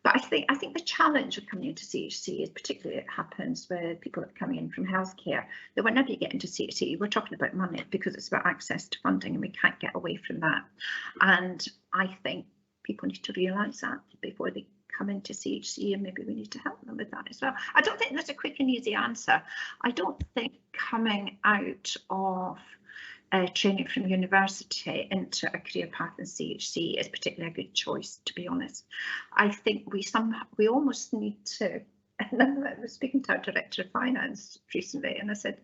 But I think the challenge of coming into CHC is particularly it happens with people that are coming in from healthcare, that whenever you get into CHC, we're talking about money because it's about access to funding, and we can't get away from that. And I think people need to realise that before they come into CHC, and maybe we need to help them with that as well. I don't think there's a quick and easy answer. I don't think coming out of training from university into a career path in CHC is particularly a good choice, to be honest. I think we almost need to, and I was speaking to our director of finance recently, and I said,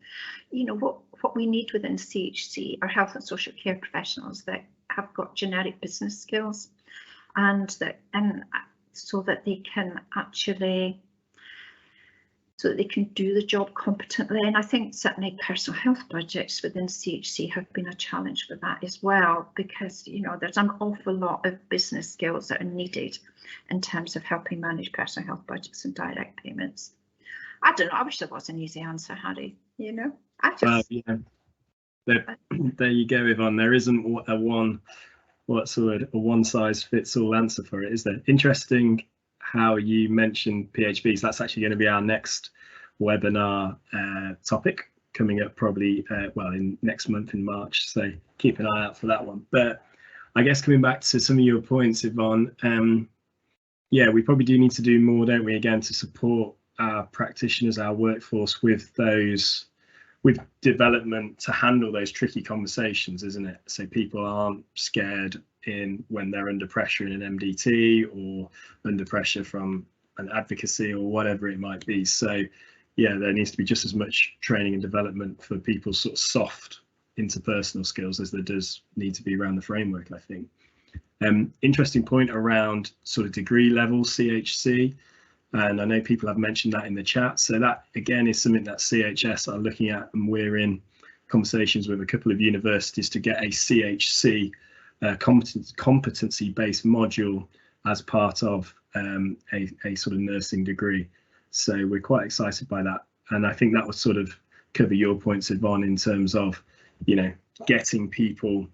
you know, what we need within CHC are health and social care professionals that have got generic business skills, and so that they can actually so that they can do the job competently. And I think certainly personal health budgets within CHC have been a challenge for that as well, because, you know, there's an awful lot of business skills that are needed in terms of helping manage personal health budgets and direct payments. I don't know, I wish there was an easy answer, Harry, you know. Well, yeah, there you go, Yvonne. There isn't a one size fits all answer for it, is there? Interesting how you mentioned PHBs. That's actually going to be our next webinar topic coming up probably well in next month in March, so keep an eye out for that one. But I guess coming back to some of your points, Yvonne, yeah, we probably do need to do more, don't we, again, to support our practitioners, our workforce with development to handle those tricky conversations, isn't it? So people aren't scared when they're under pressure in an MDT or under pressure from an advocacy or whatever it might be. So yeah, there needs to be just as much training and development for people's sort of soft interpersonal skills as there does need to be around the framework, I think. Interesting point around sort of degree level CHC. And I know people have mentioned that in the chat. So that, again, is something that CHS are looking at, and we're in conversations with a couple of universities to get a CHC competency-based module as part of a sort of nursing degree. So we're quite excited by that. And I think that would sort of cover your points, Yvonne, in terms of, you know, getting people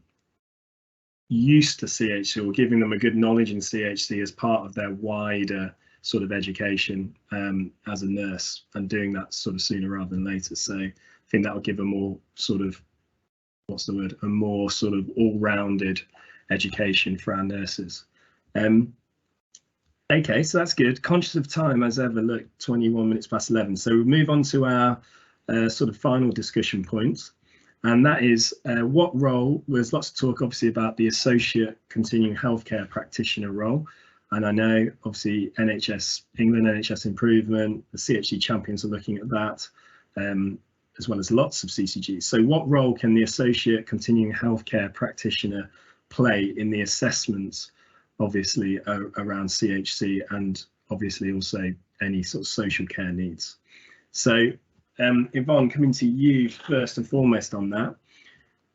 used to CHC or giving them a good knowledge in CHC as part of their wider sort of education as a nurse, and doing that sort of sooner rather than later. So I think that would give a more sort of, what's the word, a more sort of all-rounded education for our nurses. Okay, so that's good. Conscious of time as ever, look, 21 minutes past 11. So we'll move on to our sort of final discussion points. And that is what role, there's lots of talk obviously about the associate continuing healthcare practitioner role. And I know obviously NHS England, NHS Improvement, the CHC champions are looking at that, as well as lots of CCGs. So what role can the associate continuing healthcare practitioner play in the assessments, obviously around CHC, and obviously also any sort of social care needs? So Yvonne, coming to you first and foremost on that.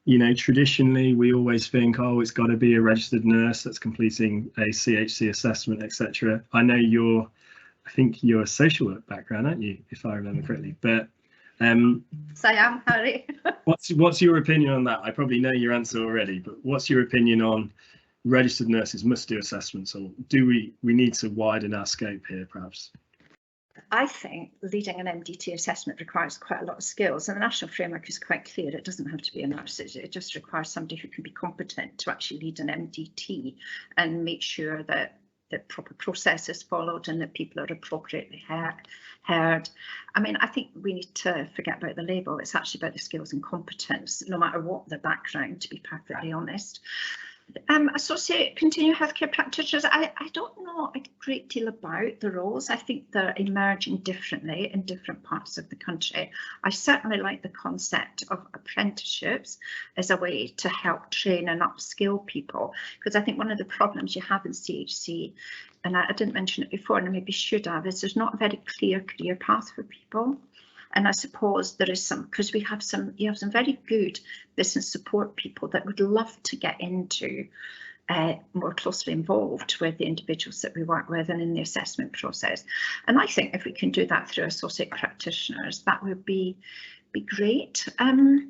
You know, traditionally we always think, oh, it's got to be a registered nurse that's completing a CHC assessment, etc. I know I think you're a social work background, aren't you, if I remember correctly? But yes, I am, Harry. what's your opinion on that? I probably know your answer already, but what's your opinion on registered nurses must do assessments, or do we need to widen our scope here, perhaps? I think leading an MDT assessment requires quite a lot of skills, and the national framework is quite clear. It doesn't have to be a nurse. It just requires somebody who can be competent to actually lead an MDT and make sure that the proper process is followed and that people are appropriately heard. I mean, I think we need to forget about the label. It's actually about the skills and competence, no matter what the background, to be perfectly honest. Associate continuing healthcare practitioners, I don't know a great deal about the roles. I think they're emerging differently in different parts of the country. I certainly like the concept of apprenticeships as a way to help train and upskill people, because I think one of the problems you have in CHC, and I didn't mention it before and I maybe should have, is there's not a very clear career path for people. And I suppose there is some, because you have some very good business support people that would love to get into more closely involved with the individuals that we work with and in the assessment process. And I think if we can do that through associate practitioners, that would be great. I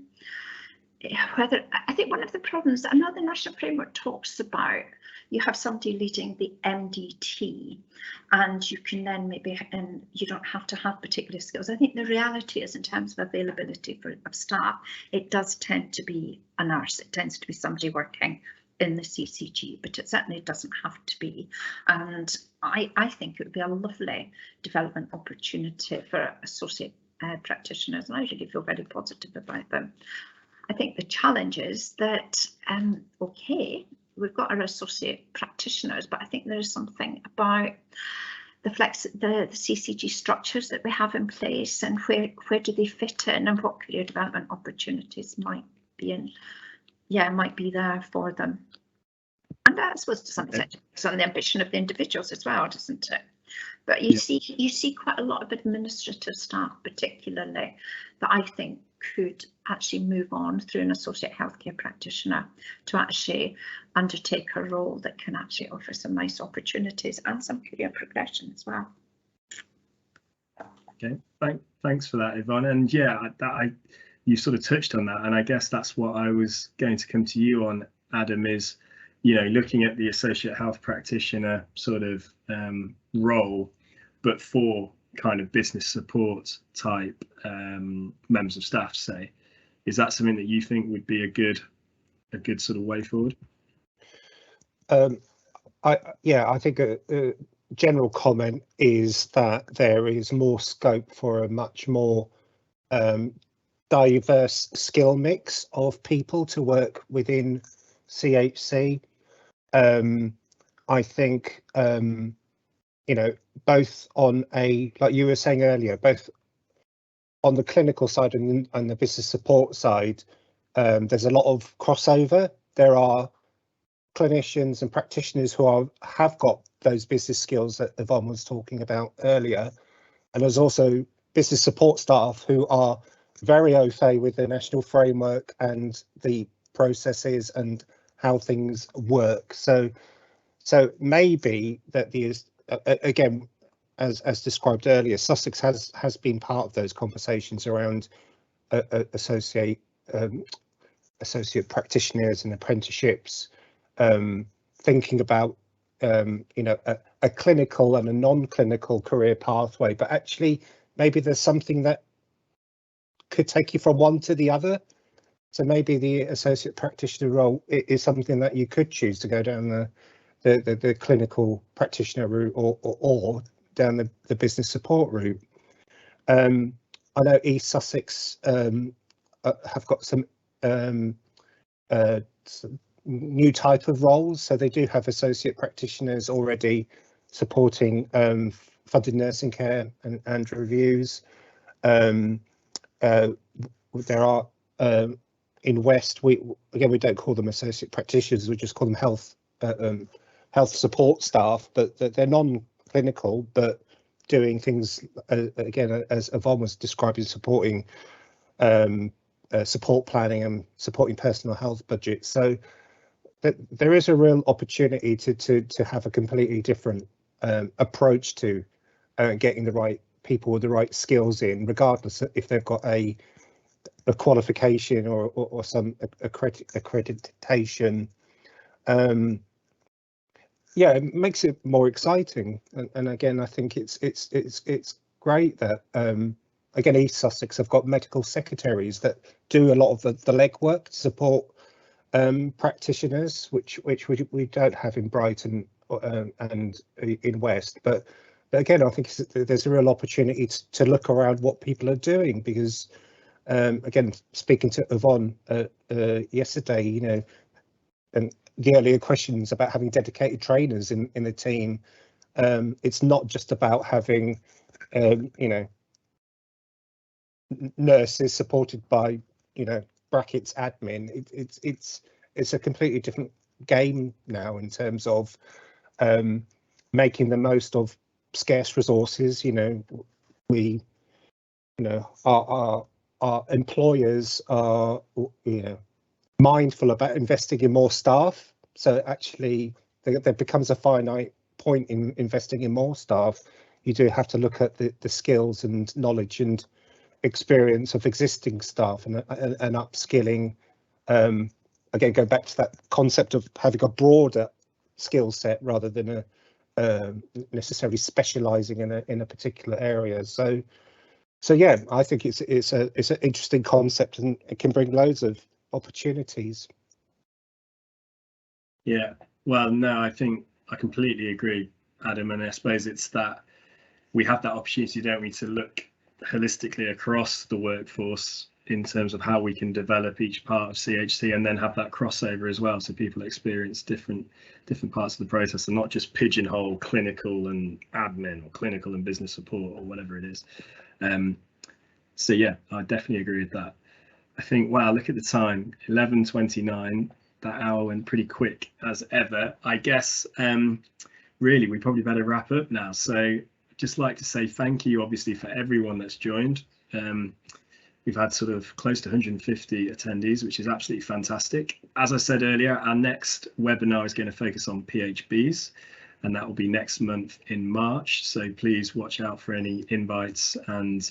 think one of the problems that another national framework talks about, you have somebody leading the MDT and you can then maybe, and you don't have to have particular skills. I think the reality is, in terms of availability of staff, it does tend to be a nurse. It tends to be somebody working in the CCG, but it certainly doesn't have to be. And I think it would be a lovely development opportunity for associate practitioners, and I really feel very positive about them. I think the challenge is that, okay, we've got our associate practitioners, but I think there is something about the CCG structures that we have in place, and where do they fit in, and what career development opportunities might be there for them. And I suppose to some extent it's on the ambition of the individuals as well, doesn't it? But you see quite a lot of administrative staff, particularly, that I think could actually move on through an associate healthcare practitioner to actually undertake a role that can actually offer some nice opportunities and some career progression as well. Okay, thanks for that, Yvonne. And yeah, you sort of touched on that, and I guess that's what I was going to come to you on, Adam, is, you know, looking at the associate health practitioner sort of role, but for kind of business support type members of staff, say, is that something that you think would be a good sort of way forward? I think a general comment is that there is more scope for a much more diverse skill mix of people to work within CHC. I think you know, both on a, like you were saying earlier, both on the clinical side and the business support side, there's a lot of crossover. There are clinicians and practitioners who have got those business skills that Yvonne was talking about earlier, and there's also business support staff who are very au fait with the national framework and the processes and how things work. So maybe that again, as described earlier, Sussex has been part of those conversations around associate practitioners and apprenticeships, thinking about you know, a clinical and a non-clinical career pathway, but actually maybe there's something that could take you from one to the other. So maybe the associate practitioner role is something that you could choose to go down the clinical practitioner route or down the business support route. I know East Sussex have got some new type of roles, so they do have associate practitioners already supporting funded nursing care and reviews. There are in West, we don't call them associate practitioners, we just call them health support staff, but they're non-clinical, but doing things again, as Yvonne was describing, supporting support planning and supporting personal health budgets. So there is a real opportunity to have a completely different approach to getting the right people with the right skills in, regardless if they've got a qualification or some accreditation. Yeah, it makes it more exciting, and again, I think it's great that again, East Sussex have got medical secretaries that do a lot of the legwork to support practitioners, which we don't have in Brighton and in West. But again, I think there's a real opportunity to look around what people are doing, because again, speaking to Yvonne yesterday, you know, and the earlier questions about having dedicated trainers in the team, it's not just about having you know, nurses supported by, you know, brackets admin. It's a completely different game now in terms of making the most of scarce resources. You know, our employers are, you know, mindful about investing in more staff. So actually there becomes a finite point in investing in more staff. You do have to look at the skills and knowledge and experience of existing staff and upskilling. Again, go back to that concept of having a broader skill set rather than necessarily specialising in a particular area. So yeah, I think it's an interesting concept, and it can bring loads of opportunities. Yeah, well, no, I think I completely agree, Adam, and I suppose it's that we have that opportunity, don't we, to look holistically across the workforce in terms of how we can develop each part of CHC, and then have that crossover as well, so people experience different parts of the process and not just pigeonhole clinical and admin or clinical and business support or whatever it is. So yeah, I definitely agree with that. I think, wow, look at the time, 11:29. That hour went pretty quick as ever. I guess really we probably better wrap up now. So just like to say thank you, obviously, for everyone that's joined. We've had sort of close to 150 attendees, which is absolutely fantastic. As I said earlier, our next webinar is going to focus on PHBs, and that will be next month in March. So please watch out for any invites and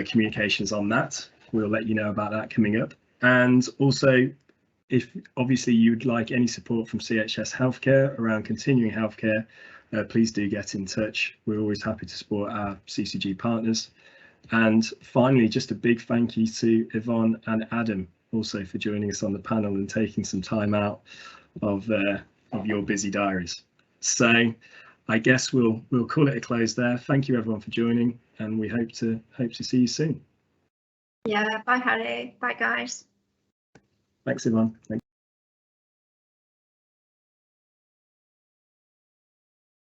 communications on that. We'll let you know about that coming up. And also, if obviously you'd like any support from CHS Healthcare around continuing healthcare, please do get in touch. We're always happy to support our CCG partners. And finally, just a big thank you to Yvonne and Adam also for joining us on the panel and taking some time out of your busy diaries. So I guess we'll call it a close there. Thank you everyone for joining, and we hope to see you soon. Yeah, bye Harry, bye guys. Thanks Yvonne.